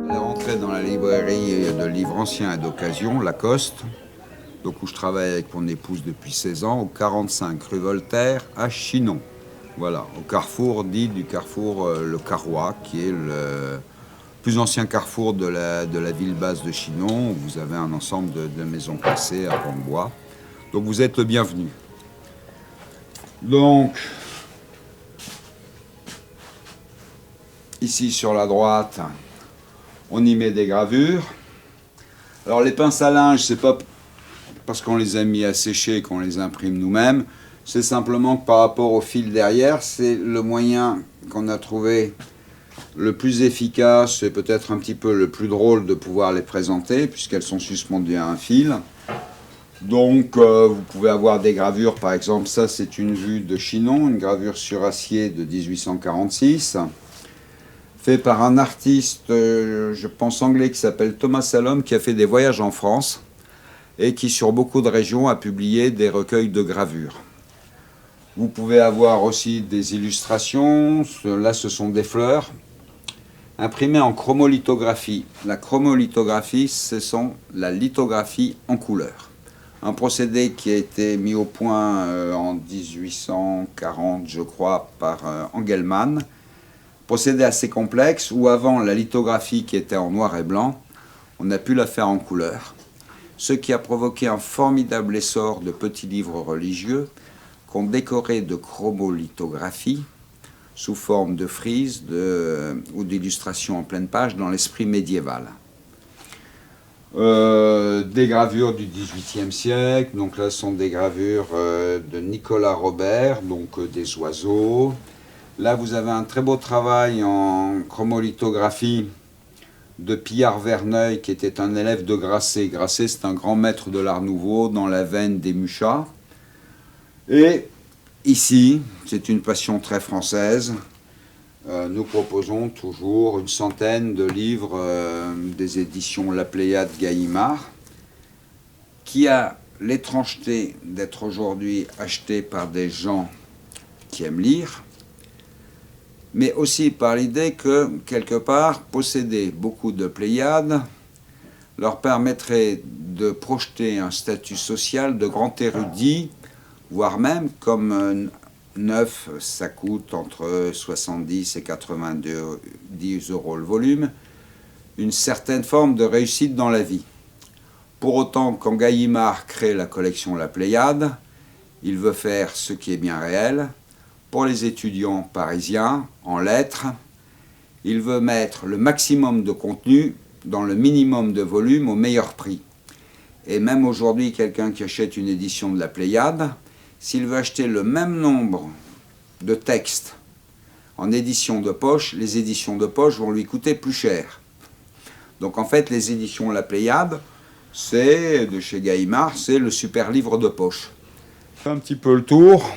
Elle est rentrée dans la librairie de livres anciens et d'occasion, Lacoste, donc où je travaille avec mon épouse depuis 16 ans, au 45 rue Voltaire à Chinon. Voilà, au carrefour dit du carrefour Le Carrois, qui est le plus ancien carrefour de la ville basse de Chinon, où vous avez un ensemble de maisons classées à pans de bois. Donc vous êtes le bienvenu. Donc, ici sur la droite, on y met des gravures. Alors les pinces à linge, c'est pas parce qu'on les a mis à sécher qu'on les imprime nous-mêmes, c'est simplement que par rapport au fil derrière, c'est le moyen qu'on a trouvé le plus efficace et peut-être un petit peu le plus drôle de pouvoir les présenter, puisqu'elles sont suspendues à un fil. Donc vous pouvez avoir des gravures, par exemple, ça c'est une vue de Chinon, une gravure sur acier de 1846, fait par un artiste, je pense anglais, qui s'appelle Thomas Salom, qui a fait des voyages en France et qui, sur beaucoup de régions, a publié des recueils de gravures. Vous pouvez avoir aussi des illustrations, là ce sont des fleurs, imprimées en chromolithographie. La chromolithographie, ce sont la lithographie en couleur. Un procédé qui a été mis au point en 1840, je crois, par Engelmann. Procédé assez complexe, où avant la lithographie qui était en noir et blanc, on a pu la faire en couleur. Ce qui a provoqué un formidable essor de petits livres religieux qu'on décorait de chromolithographie sous forme de frises ou d'illustrations en pleine page dans l'esprit médiéval. Des gravures du XVIIIe siècle, donc là ce sont des gravures de Nicolas Robert, donc des oiseaux. Là vous avez un très beau travail en chromolithographie de Pillard Verneuil, qui était un élève de Grasset. Grasset, c'est un grand maître de l'Art Nouveau dans la veine des Muchas. Et ici, c'est une passion très française. Nous proposons toujours une centaine de livres des éditions La Pléiade Gallimard, qui a l'étrangeté d'être aujourd'hui acheté par des gens qui aiment lire, mais aussi par l'idée que, quelque part, posséder beaucoup de Pléiades leur permettrait de projeter un statut social de grand érudit, voire même, comme neuf, ça coûte entre 70 et 90 euros le volume, une certaine forme de réussite dans la vie. Pour autant, quand Gallimard crée la collection La Pléiade, il veut faire ce qui est bien réel. Pour les étudiants parisiens en lettres, il veut mettre le maximum de contenu dans le minimum de volume au meilleur prix. Et même aujourd'hui, quelqu'un qui achète une édition de la Pléiade, s'il veut acheter le même nombre de textes en édition de poche, les éditions de poche vont lui coûter plus cher. Donc en fait, les éditions La Pléiade, c'est de chez Gallimard, c'est le super livre de poche. Je fais un petit peu le tour.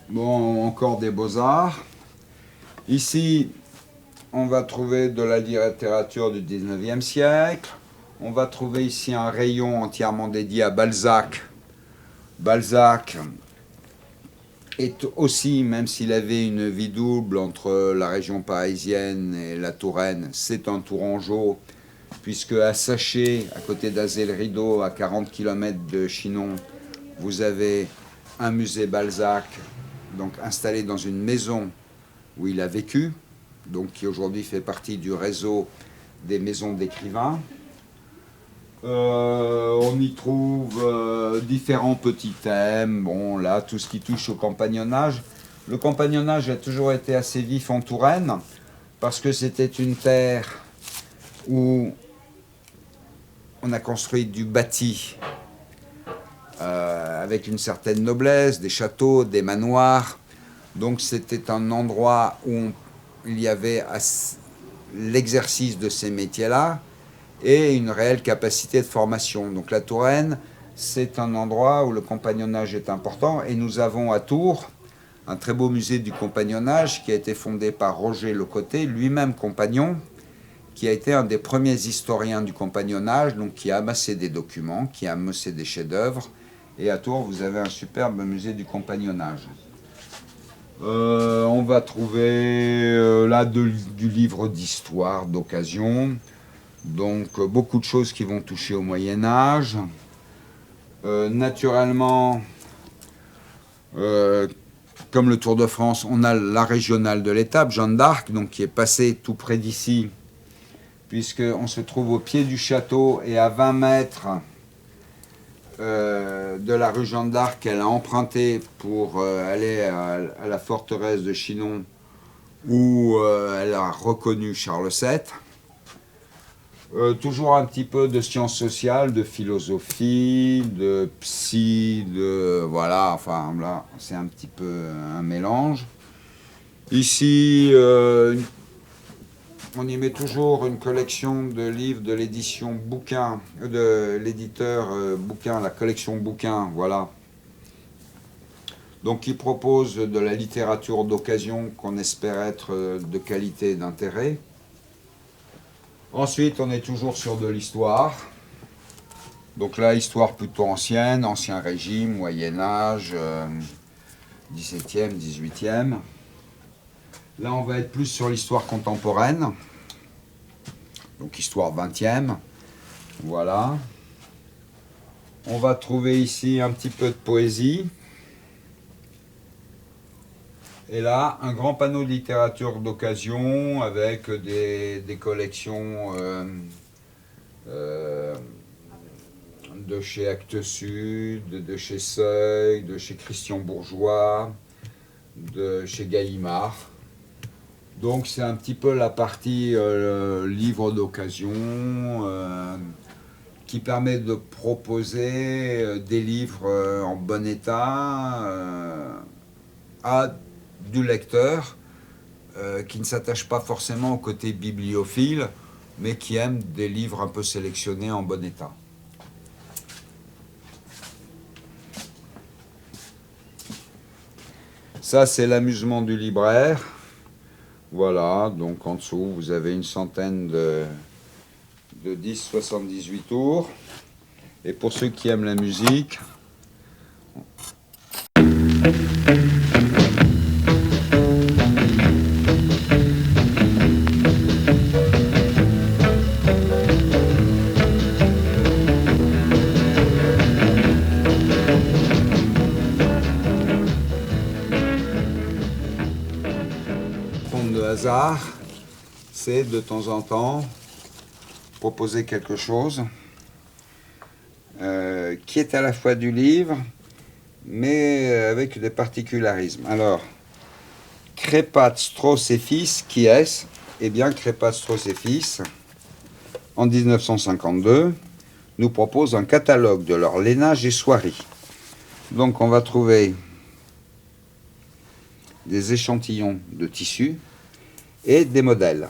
Bon, encore des beaux-arts. Ici, on va trouver de la littérature du 19e siècle. On va trouver ici un rayon entièrement dédié à Balzac. Balzac est aussi, même s'il avait une vie double entre la région parisienne et la Touraine, c'est un Tourangeau, puisque à Saché, à côté d'Azay-le-Rideau, à 40 km de Chinon, vous avez un musée Balzac, donc installé dans une maison où il a vécu, donc qui aujourd'hui fait partie du réseau des maisons d'écrivains. On y trouve différents petits thèmes, bon là tout ce qui touche au compagnonnage. Le compagnonnage a toujours été assez vif en Touraine, parce que c'était une terre où on a construit du bâti, avec une certaine noblesse, des châteaux, des manoirs. Donc c'était un endroit où il y avait l'exercice de ces métiers-là et une réelle capacité de formation. Donc la Touraine, c'est un endroit où le compagnonnage est important. Et nous avons à Tours un très beau musée du compagnonnage qui a été fondé par Roger Lecoté, lui-même compagnon, qui a été un des premiers historiens du compagnonnage, donc qui a amassé des documents, qui a amassé des chefs-d'œuvre. Et à Tours, vous avez un superbe musée du compagnonnage. On va trouver là du livre d'histoire, d'occasion. Donc beaucoup de choses qui vont toucher au Moyen-Âge. Naturellement, comme le Tour de France, on a la régionale de l'étape, Jeanne d'Arc, donc qui est passée tout près d'ici, puisqu'on se trouve au pied du château et à 20 mètres de la rue Jeanne d'Arc qu'elle a emprunté pour aller à la forteresse de Chinon, où elle a reconnu Charles VII. Toujours un petit peu de sciences sociales, de philosophie, de psy, voilà, enfin là, c'est un petit peu un mélange. Ici, on y met toujours une collection de livres de l'édition Bouquin, de l'éditeur Bouquin, la collection Bouquin, voilà. Donc, qui propose de la littérature d'occasion qu'on espère être de qualité et d'intérêt. Ensuite, on est toujours sur de l'histoire. Donc là, histoire plutôt ancienne, Ancien Régime, Moyen-Âge, 17e, 18e. Là, on va être plus sur l'histoire contemporaine. Donc histoire 20e. Voilà. On va trouver ici un petit peu de poésie. Et là, un grand panneau de littérature d'occasion avec des collections de chez Actes Sud, de chez Seuil, de chez Christian Bourgeois, de chez Gallimard. Donc c'est un petit peu la partie livre d'occasion qui permet de proposer des livres en bon état à du lecteur qui ne s'attache pas forcément au côté bibliophile, mais qui aime des livres un peu sélectionnés en bon état. Ça, c'est l'amusement du libraire. Voilà, donc en dessous, vous avez une centaine de 10-78 tours. Et pour ceux qui aiment la musique, c'est de temps en temps proposer quelque chose qui est à la fois du livre, mais avec des particularismes. Alors, Crépat, Strauss et Fils, qui est-ce? Eh bien, Crépat, Strauss et Fils, en 1952, nous propose un catalogue de leur lainage et soieries. Donc, on va trouver des échantillons de tissus et des modèles.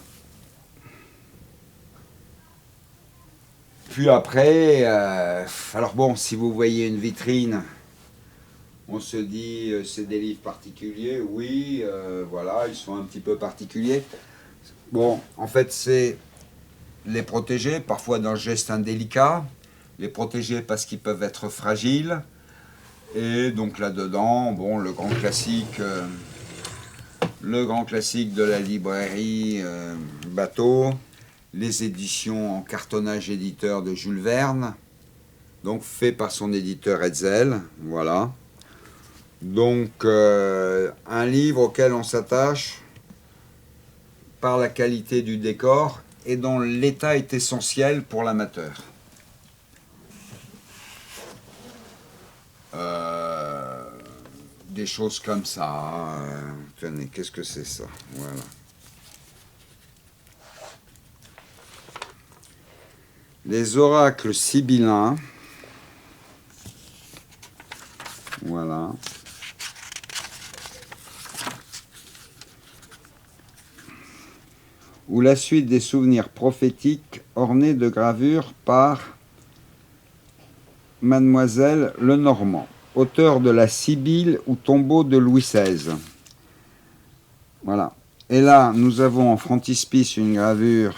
Puis après, alors bon, si vous voyez une vitrine, on se dit c'est des livres particuliers, oui, voilà, ils sont un petit peu particuliers. Bon, en fait, c'est les protéger, parfois d'un geste indélicat, les protéger parce qu'ils peuvent être fragiles, et donc là-dedans, bon, le grand classique de la librairie Bateau, les éditions en cartonnage éditeur de Jules Verne, donc fait par son éditeur Hetzel, voilà. Donc un livre auquel on s'attache par la qualité du décor et dont l'état est essentiel pour l'amateur. Des choses comme ça. Tenez, qu'est-ce que c'est ça? Voilà. Les oracles sibyllins. Voilà. Ou la suite des souvenirs prophétiques ornés de gravures par Mademoiselle Lenormand, auteur de la Sibylle ou tombeau de Louis XVI. Voilà. Et là, nous avons en frontispice une gravure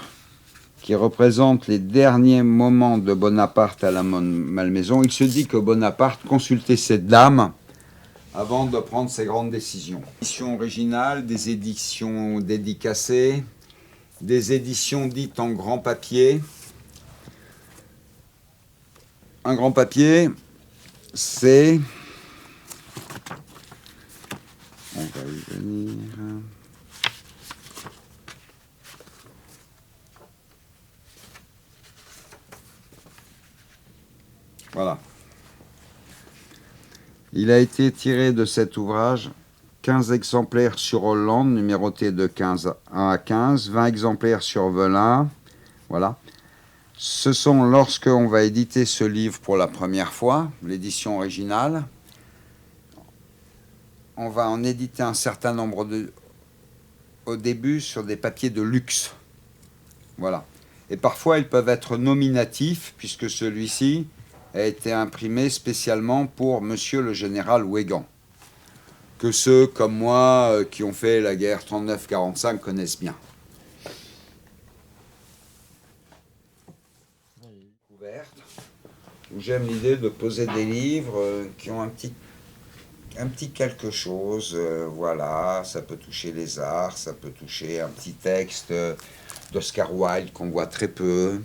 qui représente les derniers moments de Bonaparte à la Malmaison. Il se dit que Bonaparte consultait cette dame avant de prendre ses grandes décisions. Éditions originales, des éditions dédicacées, des éditions dites en grand papier. Un grand papier, c'est... On va y venir. Voilà. Il a été tiré de cet ouvrage 15 exemplaires sur Hollande, numérotés de 15 à 15, 20 exemplaires sur Velin. Voilà. Ce sont, lorsqu'on va éditer ce livre pour la première fois, l'édition originale, on va en éditer un certain nombre au début sur des papiers de luxe. Voilà. Et parfois, ils peuvent être nominatifs, puisque celui-ci a été imprimé spécialement pour Monsieur le Général Weygand, que ceux comme moi qui ont fait la guerre 39-45 connaissent bien. Ouverte, où j'aime l'idée de poser des livres qui ont un petit quelque chose, voilà, ça peut toucher les arts, ça peut toucher un petit texte d'Oscar Wilde qu'on voit très peu,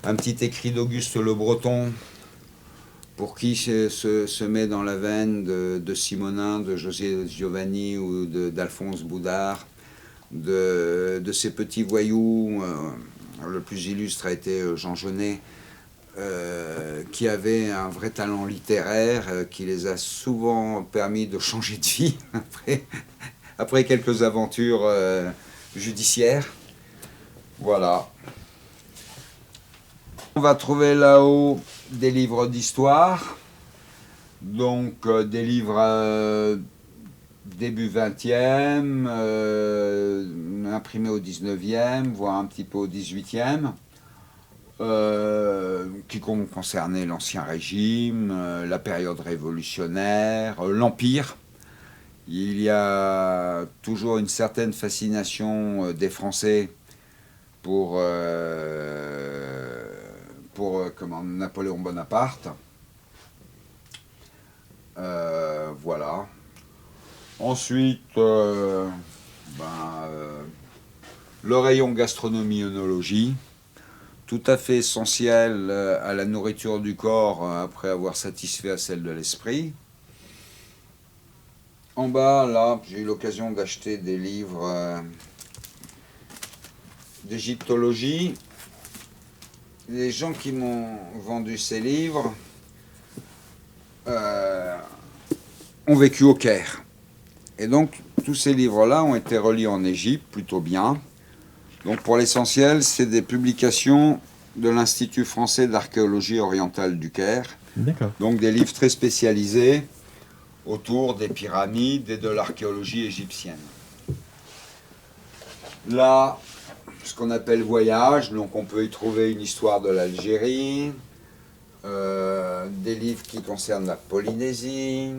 un petit écrit d'Auguste Le Breton, pour qui se met dans la veine de Simonin, de José Giovanni ou d'Alphonse Boudard, de ces petits voyous. Le plus illustre a été Jean Genet, qui avait un vrai talent littéraire, qui les a souvent permis de changer de vie après quelques aventures judiciaires. Voilà. On va trouver là-haut des livres d'histoire, donc des livres début 20e, imprimés au 19e, voire un petit peu au 18e. Qui concernait l'Ancien Régime, la période révolutionnaire, l'Empire. Il y a toujours une certaine fascination des Français pour Napoléon Bonaparte. Voilà. Ensuite, le rayon gastronomie-œnologie, tout à fait essentiel à la nourriture du corps après avoir satisfait à celle de l'esprit. En bas, là, j'ai eu l'occasion d'acheter des livres d'égyptologie. Les gens qui m'ont vendu ces livres ont vécu au Caire. Et donc, tous ces livres-là ont été reliés en Égypte, plutôt bien. Donc pour l'essentiel, c'est des publications de l'Institut français d'archéologie orientale du Caire. D'accord. Donc des livres très spécialisés autour des pyramides et de l'archéologie égyptienne. Là, ce qu'on appelle voyage, donc on peut y trouver une histoire de l'Algérie, des livres qui concernent la Polynésie,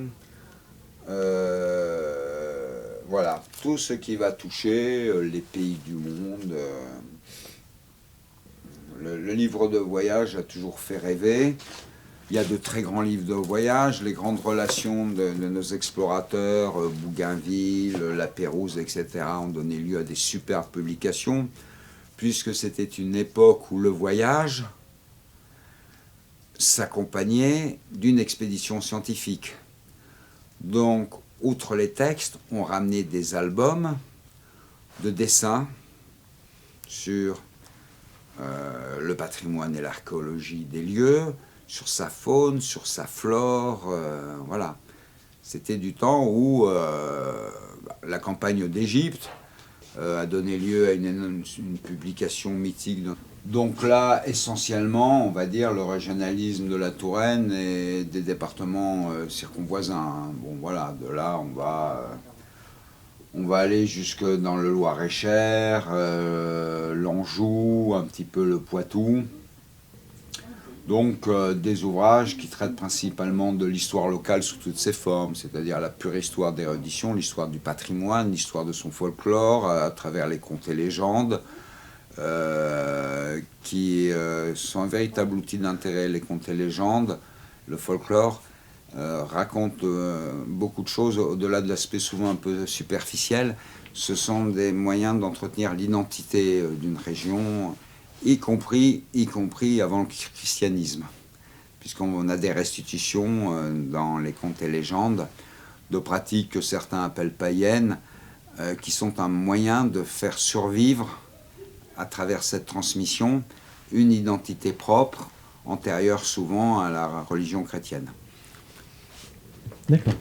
voilà, tout ce qui va toucher les pays du monde. Le livre de voyage a toujours fait rêver. Il y a de très grands livres de voyage, les grandes relations de nos explorateurs, Bougainville, La Pérouse, etc., ont donné lieu à des superbes publications, puisque c'était une époque où le voyage s'accompagnait d'une expédition scientifique. Donc, outre les textes, on ramenait des albums de dessins sur le patrimoine et l'archéologie des lieux, sur sa faune, sur sa flore, voilà. C'était du temps où la campagne d'Égypte a donné lieu à une publication mythique. Donc là, essentiellement, on va dire le régionalisme de la Touraine et des départements circonvoisins. Bon voilà, de là on va aller jusque dans le Loir-et-Cher, l'Anjou, un petit peu le Poitou. Donc des ouvrages qui traitent principalement de l'histoire locale sous toutes ses formes, c'est-à-dire la pure histoire d'érudition, l'histoire du patrimoine, l'histoire de son folklore, à travers les contes et légendes, qui sont un véritable outil d'intérêt, les contes et légendes, le folklore, raconte beaucoup de choses, au-delà de l'aspect souvent un peu superficiel. Ce sont des moyens d'entretenir l'identité d'une région, y compris avant le christianisme, puisqu'on a des restitutions dans les contes et légendes de pratiques que certains appellent païennes, qui sont un moyen de faire survivre, à travers cette transmission, une identité propre, antérieure souvent à la religion chrétienne. D'accord.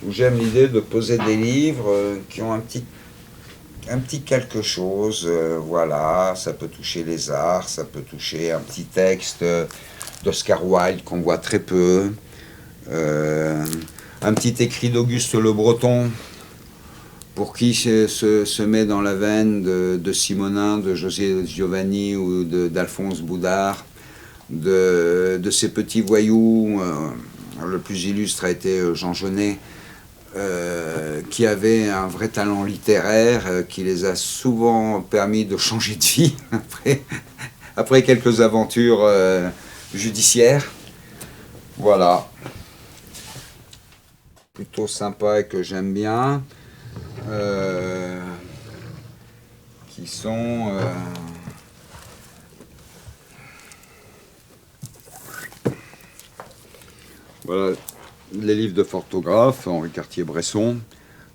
J'aime l'idée de poser des livres qui ont un petit quelque chose, voilà, ça peut toucher les arts, ça peut toucher un petit texte d'Oscar Wilde qu'on voit très peu, un petit écrit d'Auguste Le Breton, pour qui se met dans la veine de Simonin, de José Giovanni ou d'Alphonse Boudard, de ces petits voyous. Le plus illustre a été Jean Genet, qui avait un vrai talent littéraire, qui les a souvent permis de changer de vie après quelques aventures judiciaires. Voilà. Plutôt sympa et que j'aime bien. Qui sont voilà, les livres de photographe, Henri Cartier-Bresson.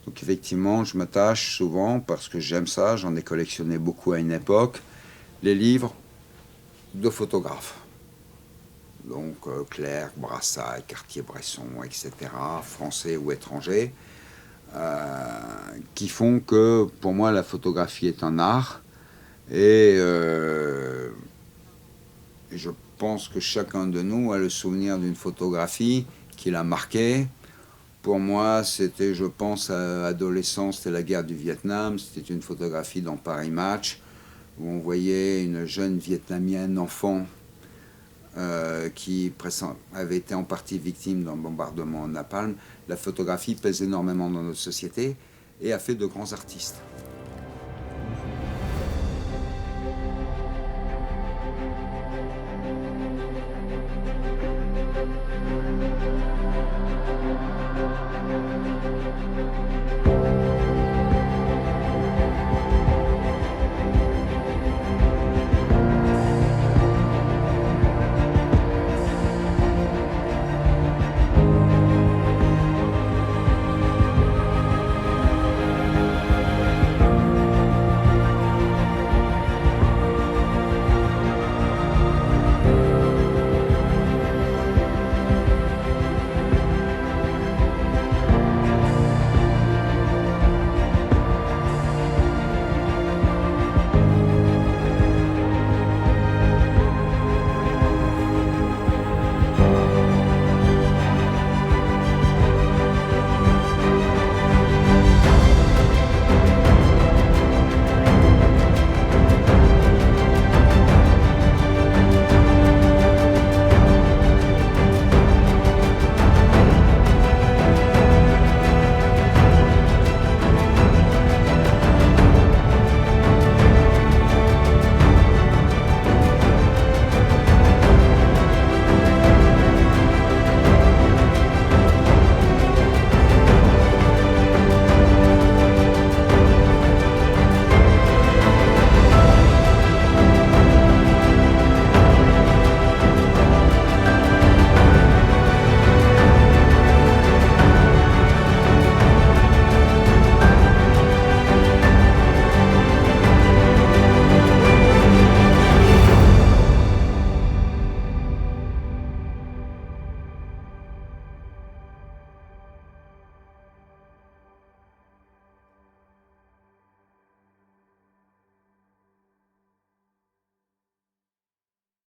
Donc effectivement, je m'attache souvent, parce que j'aime ça, j'en ai collectionné beaucoup à une époque, les livres de photographes. Donc Clerc, Brassailles, Cartier-Bresson, etc., français ou étrangers, qui font que pour moi la photographie est un art, et je pense que chacun de nous a le souvenir d'une photographie qui l'a marqué. Pour moi, c'était, je pense, à adolescence, c'était la guerre du Vietnam, c'était une photographie dans Paris Match, où on voyait une jeune Vietnamienne enfant qui avait été en partie victime d'un bombardement en napalm. La photographie pèse énormément dans notre société et a fait de grands artistes.